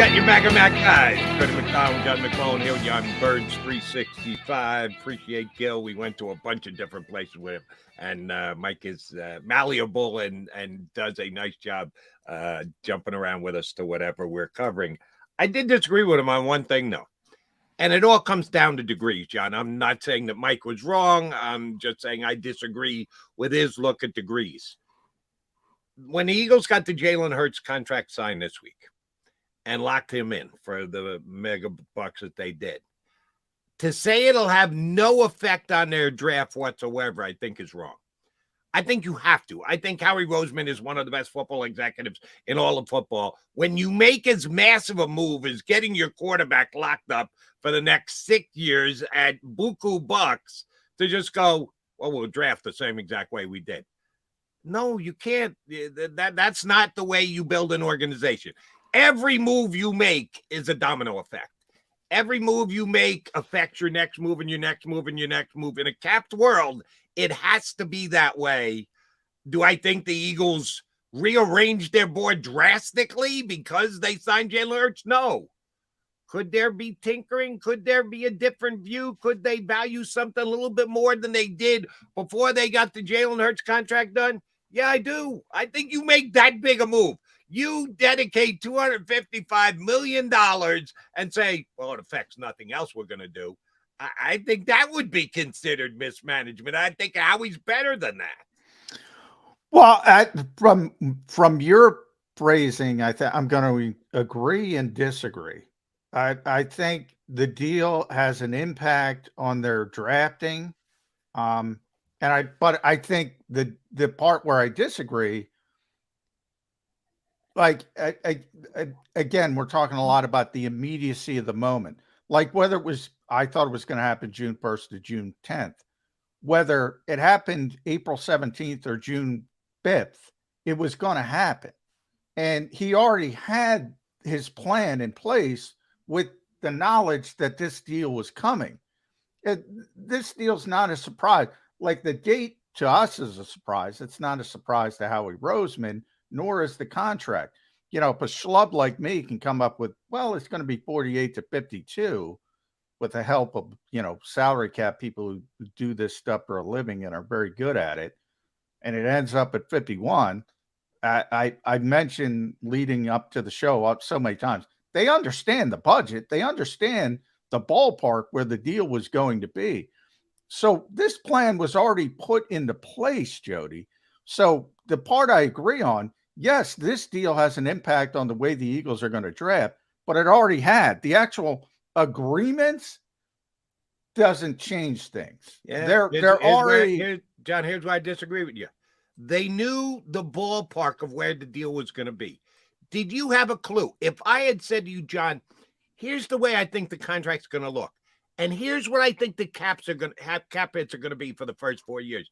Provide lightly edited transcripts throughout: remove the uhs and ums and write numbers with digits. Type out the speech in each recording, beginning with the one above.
got your Mac guys. Jody McDonald, John McMullen here with you on Birds 365. Appreciate Gil. We went to a bunch of different places with him. And Mike is malleable and does a nice job jumping around with us to whatever we're covering. I did disagree with him on one thing, though. And it all comes down to degrees, John. I'm not saying that Mike was wrong. I'm just saying I disagree with his look at degrees. When the Eagles got the Jalen Hurts contract signed this week and locked him in for the mega bucks that they did, to say it'll have no effect on their draft whatsoever, I think is wrong. I think you have to. I think Howie Roseman is one of the best football executives in all of football. When you make as massive a move as getting your quarterback locked up for the next 6 years at buku bucks to just go, well, we'll draft the same exact way we did. No, you can't. That's not the way you build an organization. Every move you make is a domino effect. Every move you make affects your next move and your next move and your next move. In a capped world, it has to be that way. Do I think the Eagles rearranged their board drastically because they signed Jalen Hurts? No. Could there be tinkering? Could there be a different view? Could they value something a little bit more than they did before they got the Jalen Hurts contract done? Yeah, I do. I think you make that big a move. You dedicate $255 million and say, well, it affects nothing else we're going to do. I think that would be considered mismanagement. I think Howie's better than that. Well, from your phrasing, I'm going to agree and disagree. I think the deal has an impact on their drafting. But I think the part where I disagree, like, again, we're talking a lot about the immediacy of the moment. Like whether it was, I thought it was going to happen June 1st to June 10th. Whether it happened April 17th or June 5th, it was going to happen. And he already had his plan in place with the knowledge that this deal was coming. This deal's not a surprise. Like the date to us is a surprise. It's not a surprise to Howie Roseman, nor is the contract. You know, if a schlub like me can come up with, well, it's going to be 48 to 52 with the help of, salary cap people who do this stuff for a living and are very good at it, and it ends up at 51. I mentioned leading up to the show so many times, they understand the budget. They understand the ballpark where the deal was going to be. So this plan was already put into place, Jody. So the part I agree on, yes, this deal has an impact on the way the Eagles are going to draft, but it already had. The actual agreements doesn't change things. Yeah, they're already. John, here's why I disagree with you. They knew the ballpark of where the deal was going to be. Did you have a clue? If I had said to you, John, here's the way I think the contract's going to look, and here's what I think the cap hits are going to be for the first 4 years,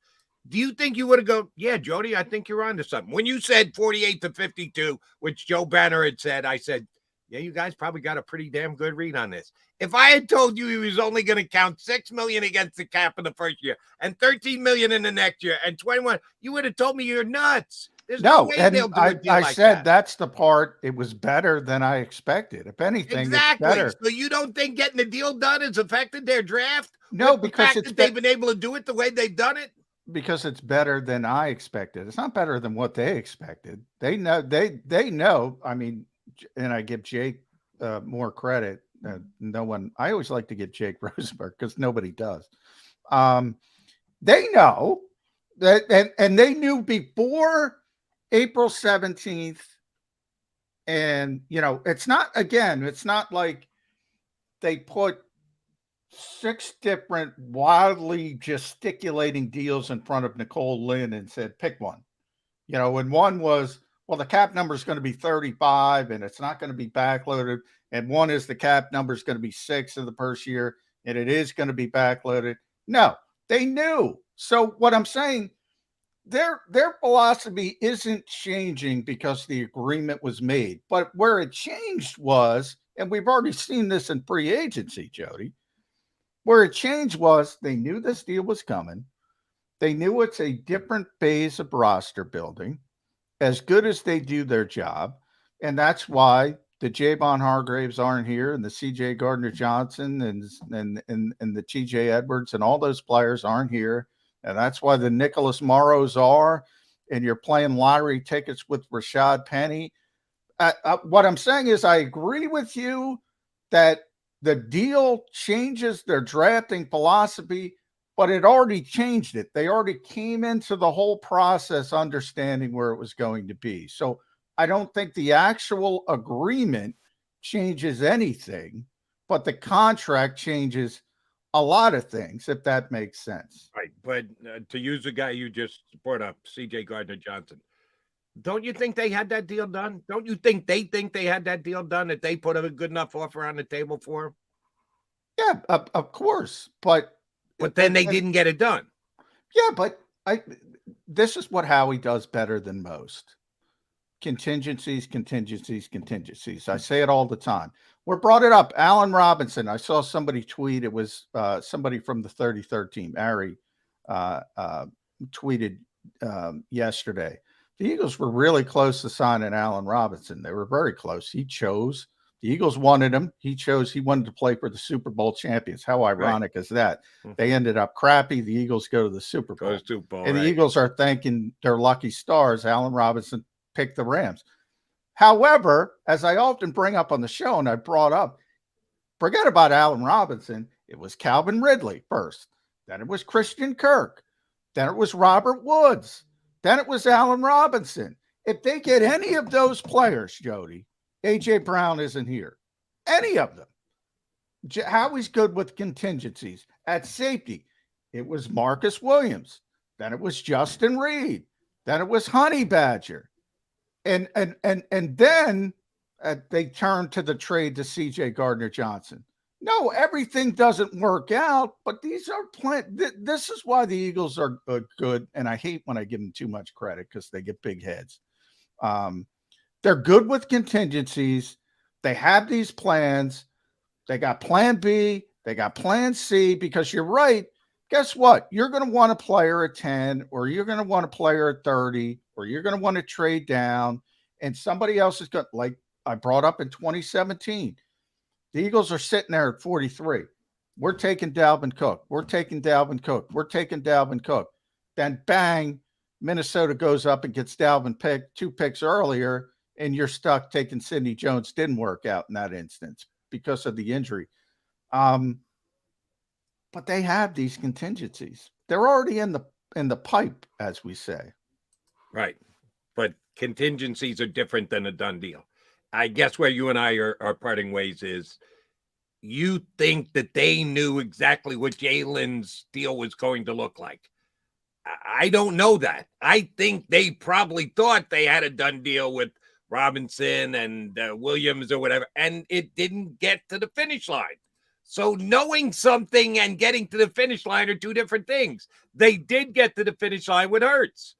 do you think you would have gone, yeah, Jody, I think you're onto something? When you said 48 to 52, which Joe Banner had said, I said, yeah, you guys probably got a pretty damn good read on this. If I had told you he was only going to count $6 million against the cap in the first year and $13 million in the next year and 21, you would have told me you're nuts. There's no way they'll do a deal like said that. That's the part. It was better than I expected. If anything, exactly. It's better. So you don't think getting the deal done has affected their draft? No, because they've been able to do it the way they've done it. Because it's better than I expected. It's not better than what they expected. They know. They know. I mean, and I give Jake more credit. No one. I always like to give Jake Rosenberg because nobody does. They know that, and they knew before April 17th. And it's not like they put 6 different wildly gesticulating deals in front of Nicole Lynn and said, pick one. And one was, well, the cap number is going to be 35 and it's not going to be backloaded. And one is the cap number is going to be 6 in the first year and it is going to be backloaded. No, they knew. So what I'm saying, their philosophy isn't changing because the agreement was made. But where it changed was, and we've already seen this in free agency, Jody, where it changed was they knew this deal was coming. They knew it's a different phase of roster building, as good as they do their job. And that's why the Javon Hargraves aren't here, and the C.J. Gardner-Johnson and the T.J. Edwards and all those players aren't here, and that's why the Nicholas Morrows are, and you're playing lottery tickets with Rashad Penny. What I'm saying is I agree with you that the deal changes their drafting philosophy, but it already changed it. They already came into the whole process understanding where it was going to be. So I don't think the actual agreement changes anything, but the contract changes a lot of things, if that makes sense. Right. But to use the guy you just brought up, C.J. Gardner-Johnson, don't you think they had that deal done? Don't you think they had that deal done, that they put a good enough offer on the table for him? Yeah, of course. But then they didn't get it done. Yeah, but this is what Howie does better than most. Contingencies. I say it all the time. We brought it up. Allen Robinson. I saw somebody tweet. It was somebody from the 33rd team. Ari tweeted yesterday. The Eagles were really close to signing Allen Robinson. They were very close. He chose. The Eagles wanted him. He chose. He wanted to play for the Super Bowl champions. How ironic is that? They ended up crappy. The Eagles go to the Super Bowl. And the Eagles are thanking their lucky stars. Allen Robinson picked the Rams. However, as I often bring up on the show, and I brought up, forget about Allen Robinson. It was Calvin Ridley first. Then it was Christian Kirk. Then it was Robert Woods. Then it was Allen Robinson. If they get any of those players, Jody, A.J. Brown isn't here. Any of them. Howie's good with contingencies. At safety, it was Marcus Williams. Then it was Justin Reed. Then it was Honey Badger. And then they turned to the trade to C.J. Gardner-Johnson. No, everything doesn't work out, but these are this is why the Eagles are good, and I hate when I give them too much credit because they get big heads. They're good with contingencies. They have these plans. They got plan B. They got plan C, because you're right. Guess what? You're going to want a player at 10, or you're going to want a player at 30, or you're going to want to trade down, and somebody else is going, like I brought up in 2017. The Eagles are sitting there at 43. We're taking Dalvin Cook. We're taking Dalvin Cook. We're taking Dalvin Cook. Then bang, Minnesota goes up and gets Dalvin 2 picks earlier, and you're stuck taking Sidney Jones. Didn't work out in that instance because of the injury. But they have these contingencies. They're already in the pipe, as we say. Right. But contingencies are different than a done deal. I guess where you and I are parting ways is, you think that they knew exactly what Jalen's deal was going to look like. I don't know that. I think they probably thought they had a done deal with Robinson and Williams or whatever, and it didn't get to the finish line. So knowing something and getting to the finish line are two different things. They did get to the finish line with Hurts,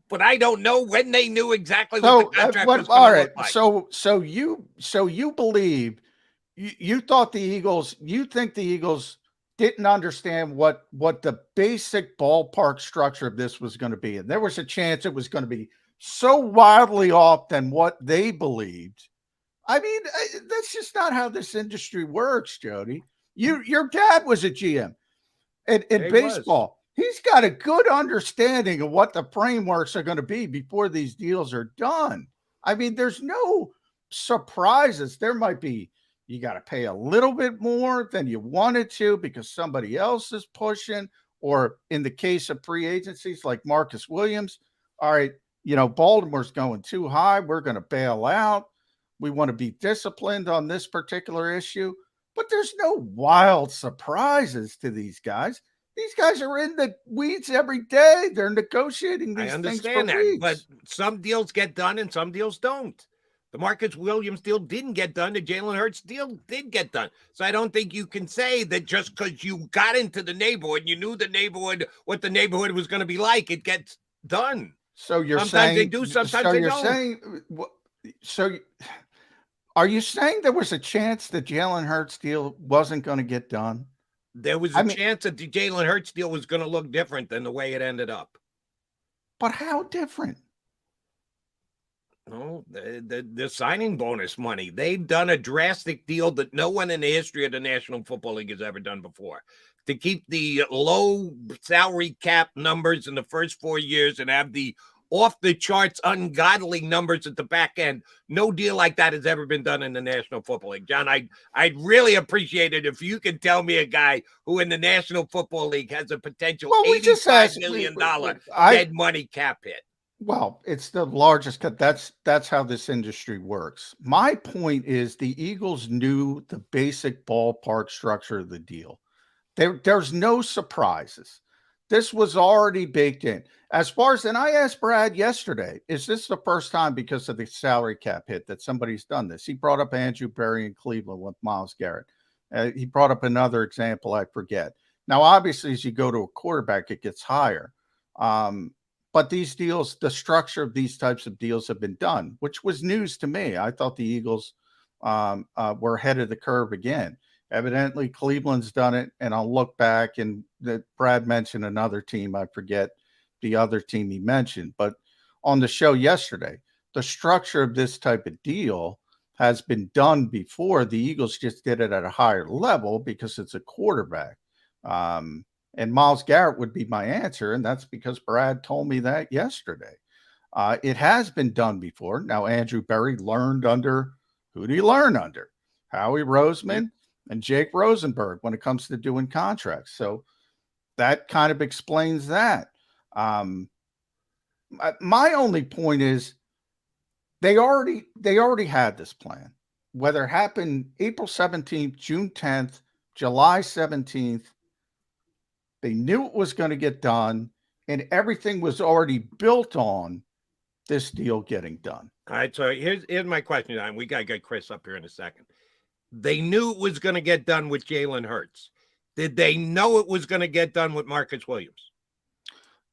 but I don't know when they knew exactly what the contract was going to look like. So you believe, you thought the Eagles, you think the Eagles didn't understand what the basic ballpark structure of this was going to be. And there was a chance it was going to be so wildly off than what they believed. I mean, that's just not how this industry works, Jody. Your dad was a GM in baseball. He's got a good understanding of what the frameworks are going to be before these deals are done. I mean, there's no surprises. There might be, you got to pay a little bit more than you wanted to because somebody else is pushing, or in the case of free agencies like Marcus Williams, all right, Baltimore's going too high. We're going to bail out. We want to be disciplined on this particular issue, but there's no wild surprises to these guys. These guys are in the weeds every day. They're negotiating these things for weeks. But some deals get done and some deals don't. The Marcus Williams deal didn't get done. The Jalen Hurts deal did get done. So I don't think you can say that just because you got into the neighborhood, you knew the neighborhood, what the neighborhood was going to be like, it gets done. So you're sometimes saying they do, sometimes they don't. Are you saying there was a chance the Jalen Hurts deal wasn't going to get done? There was a chance that the Jalen Hurts deal was going to look different than the way it ended up. But how different? No, the signing bonus money. They've done a drastic deal that no one in the history of the National Football League has ever done before. To keep the low salary cap numbers in the first 4 years and have the off the charts ungodly numbers at the back end. No deal like that has ever been done in the National Football League. John, I'd really appreciate it if you could tell me a guy who in the National Football League has a potential Well, we just $85 asked. million dead money cap hit. Well, it's the largest cut. That's how this industry works. My point is the Eagles knew the basic ballpark structure of the deal. There's no surprises. This was already baked in. As far as, and I asked Brad yesterday, is this the first time because of the salary cap hit that somebody's done this? He brought up Andrew Berry in Cleveland with Myles Garrett. He brought up another example, I forget. Now, obviously, as you go to a quarterback, it gets higher. But these deals, the structure of these types of deals have been done, which was news to me. I thought the Eagles were ahead of the curve again. Evidently, Cleveland's done it, and I'll look back, and that Brad mentioned another team. I forget the other team he mentioned, but on the show yesterday, the structure of this type of deal has been done before. The Eagles just did it at a higher level because it's a quarterback. And Myles Garrett would be my answer, and that's because Brad told me that yesterday. It has been done before. Now, Andrew Berry learned under, who did he learn under? Howie Roseman and Jake Rosenberg when it comes to doing contracts. So that kind of explains that. My only point is they already had this plan. Whether it happened April 17th, June 10th, July 17th, they knew it was going to get done, and everything was already built on this deal getting done. All right, so here's my question, and we got to get Chris up here in a second. They knew it was going to get done with Jalen Hurts. Did they know it was going to get done with Marcus Williams?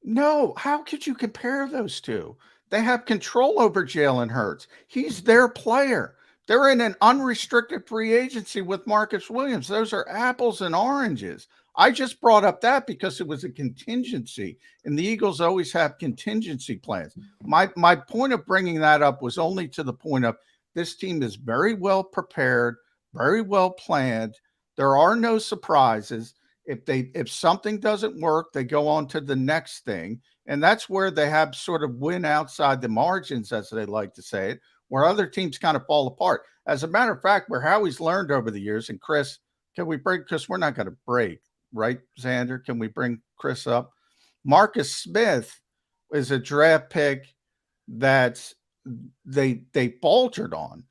No. How could you compare those two? They have control over Jalen Hurts. He's their player. They're in an unrestricted free agency with Marcus Williams. Those are apples and oranges. I just brought up that because it was a contingency, and the Eagles always have contingency plans. My point of bringing that up was only to the point of this team is very well prepared, very well planned. There are no surprises. If something doesn't work, they go on to the next thing, and that's where they have sort of win outside the margins, as they like to say it, where other teams kind of fall apart. As a matter of fact, where Howie's learned over the years, and Chris, can we break? Because we're not going to break. Right, Xander? Can we bring Chris up? Marcus Smith is a draft pick that they faltered on.